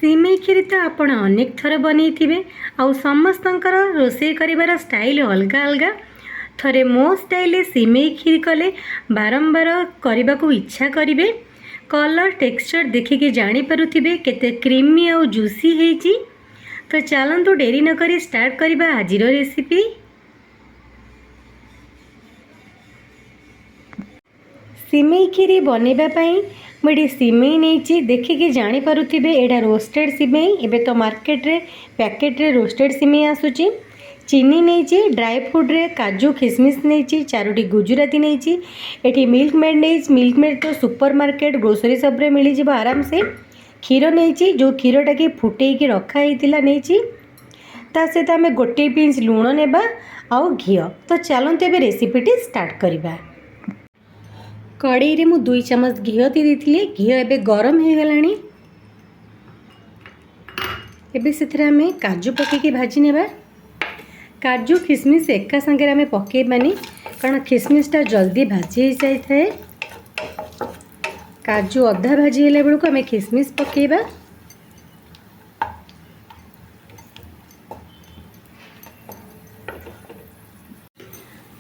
सिमेई खीर तो आपण अनेक थर बनई आउ समस्तंकर रोषे करिवार स्टाइल अलग अलग। थरे मो स्टाइल सिमेई खीर कले बारंबार करने को इच्छा करेंगे। कलर टेक्सचर देखिके जानी पारुथिबे केते क्रीमी और जूसी हेची। तो चलतु डेरी न करी स्टार्ट करवा आज रेसिपी। सिमेई खीरी बनवाई मुझे सिमेई नहीं देखिए जानीपे एटा रोस्टेड सिमेई। एबे तो मार्केट रे पैकेट रे रोस्टेड सिमेई आसूची। चीनी नहीं ड्राई फ्रूट रे काजू खिसमिस नहीं 4टी गुजराती नहीं एटी मिल्क मेड नहीं। मिल्क मेड तो सुपर मार्केट ग्रोसरी शॉप रे मिल जाए आराम से। क्षीर नहीं जो क्षीरटा कि फुटे की रखाई नहीं ता सहित आम गोटे पिंच लुण नेबा आउ घी। तो चलते एबे रेसिपीटी स्टार्ट करवा। कड़ाई रे मु 2 चम्मच घी देती। घी एबे गरम हो गलानी। एबे सेथरे आमे काजू पकेकी भाजी नेबा। काजू खिसमिस एका संगे आमे पकेबानी कारण खिसमिसटा जल्दी भाजी हो जाए थाए। काजू अधा भाजी हेला बेलू आमे खिसमिस पकेबा।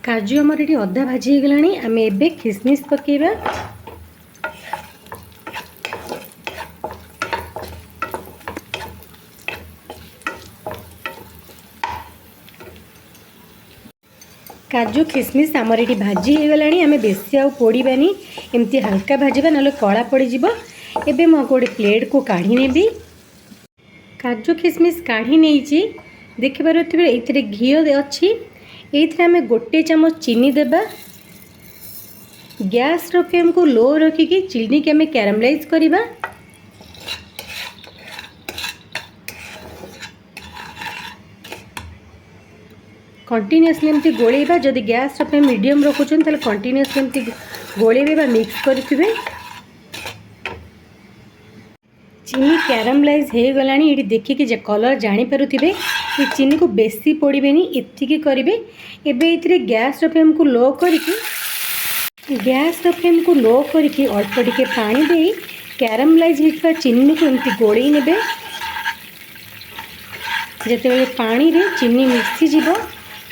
काजू आमर ये अधा भाजी हो गलानी। आमे एबे खिसमिस पकेबा। काजू खिसमिस आमर ये भाजी हो गलानी। आमे बेसी आउ पोड़ानी एमती हल्का भाजवा ना कला पड़ीज। एबे मु गोटे प्लेट को काढ़ी नेबी। काजू खिसमिस काढ़ी नहीं देखिपे ये घी अच्छी। ये आमे गोटे चम्मच चीनी देबा। गैस रो फ्लेम को लो रखिकी चीनी के आमे कैरामलाइज करिबा। कंटिन्यूअसली एमती गोलेबा। जदि गैस रो फ्लेम मीडियम रखुछन ताले कंटिन्यूअसली एमती गोलेबे बा मिक्स करथिबे। चीनी कैरामलाइज हो गलानी। ये देखिए जे कलर जानी पारुथिबे। ये चीनी को बेसी पोड़ेनि एतिकी करेंगे। एबे इतरे गैस रो फ्लेम को लो करके अल्प टिके पानी दे कैरामलाइज होता चीनी को एमती गोड़े नेबे। जेतेबेले पानी रे चीनी मिक्सी जीवो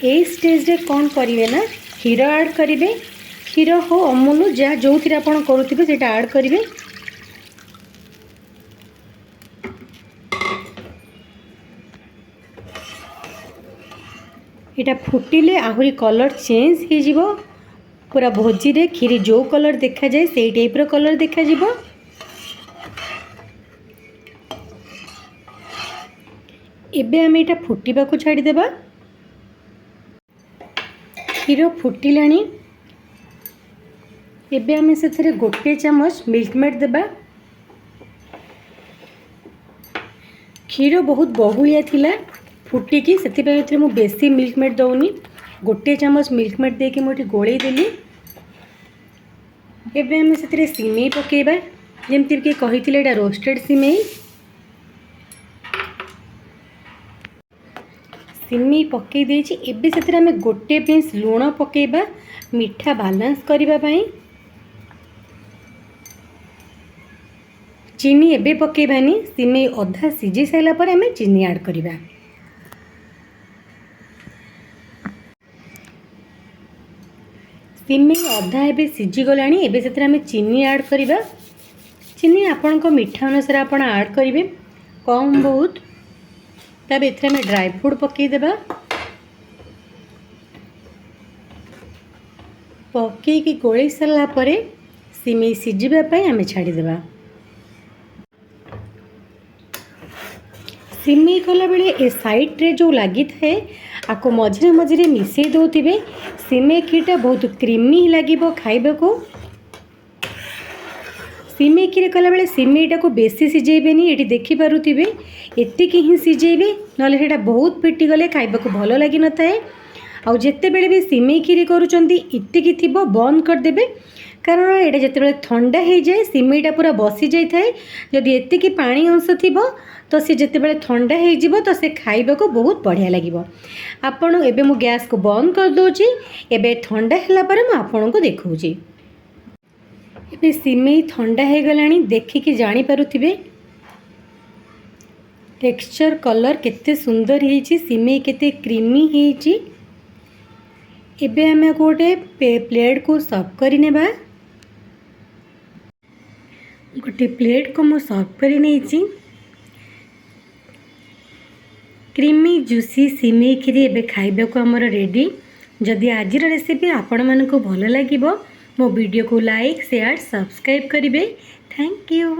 ए स्टेज रे कौन करिवे ना क्षीर ऐड करिवे। क्षीर हो अमूल जहाँ जो थी आपण करुथिबे सेटा ऐड करिवे। इटा फुटिले आहुरी कलर चेंज हो जिवो। पूरा भोजी रे खीरी जो कलर देखा जाए से टाइप रो कलर देखा जिवो। एबे आमे इटा फुटिबा को छाड़ी देबा। खीर फुटिलानी। एबे आमे सेथरे गोटे चम्मच मिल्क मेड देबा। खीर बहुत बहुलिया थिला फुटिकी से मु बेसी मिल्क मेड दौनी। गोटे चम्मच मिल्क मेड देके मुझे गोले देली। एबे हमें से सिमेई पकेबा। जमती कि कही एटा रोस्टेड सिमेई। सिमेई पकई देछि। एबे से हमें गोटे पिंच लुण पकेबा मीठा बालांस करबा पई। चीनी एबे पकेबानी। सिमेई अधा सिझी साइला पर हमें चीनी ऐड करबा। सिमेई अधा एबे सिझी गलानी। एबे से आमे चीनी ऐड करबा। चीनी आपण को मीठा अनुसार आपण ऐड करिवे कम बहुत। तब एथरे आमे ड्राई फ्रूट पकई देबा। पकई की गोळी सरला परे सिमेई सिझिबा पई आमे छाड़ी देबा। सिमेई कला बेले ए साइड रे जो लगी थाए आपको मझे मझे मिसई दौथे। सिमेई खीरटा बहुत क्रीमी लगे खाइबा को। सिमेई खीर कला बेले सिमेईटा को बेसी सिझेबेनी। ये देखिपे एतिक ही सिझेबे ना बहुत फिटी गले खाइबा को भल लगी न थाए। आउ जेते बेले भी सिमेई खीर करूचंती इतिकी थिबो बंद करदेबे कारण ये जिते ठंडा हो जाए सिमेईटा पूरा बसी जाए। जदि एतिकी पानी अंश थिबो तो सी जिते ठंडा हो तो से खाइबा को बहुत बढ़िया लगे। आपण एबे मु गैस को बंद कर दोची। एबे ठंडा हैला परे मु आपण को देखौची। एबे सिमेई ठंडा हो गलानी देखिकी जानी पारुथिबे। टेक्सचर कलर केते सुंदर होईची सिमेई केते क्रीमी होईची। एबे हमें गोटे प्लेट को सर्व करी नेबा। गोटे प्लेट को मु सर्व करी नेइची। क्रीमी जूसी सिमेई खीरी एबे खाइबा को हमर रेडी। जदि आजिर रेसिपी आपण मानकु भल लागिबो मो वीडियो को लाइक शेयर सब्सक्राइब करिवे। Thank you.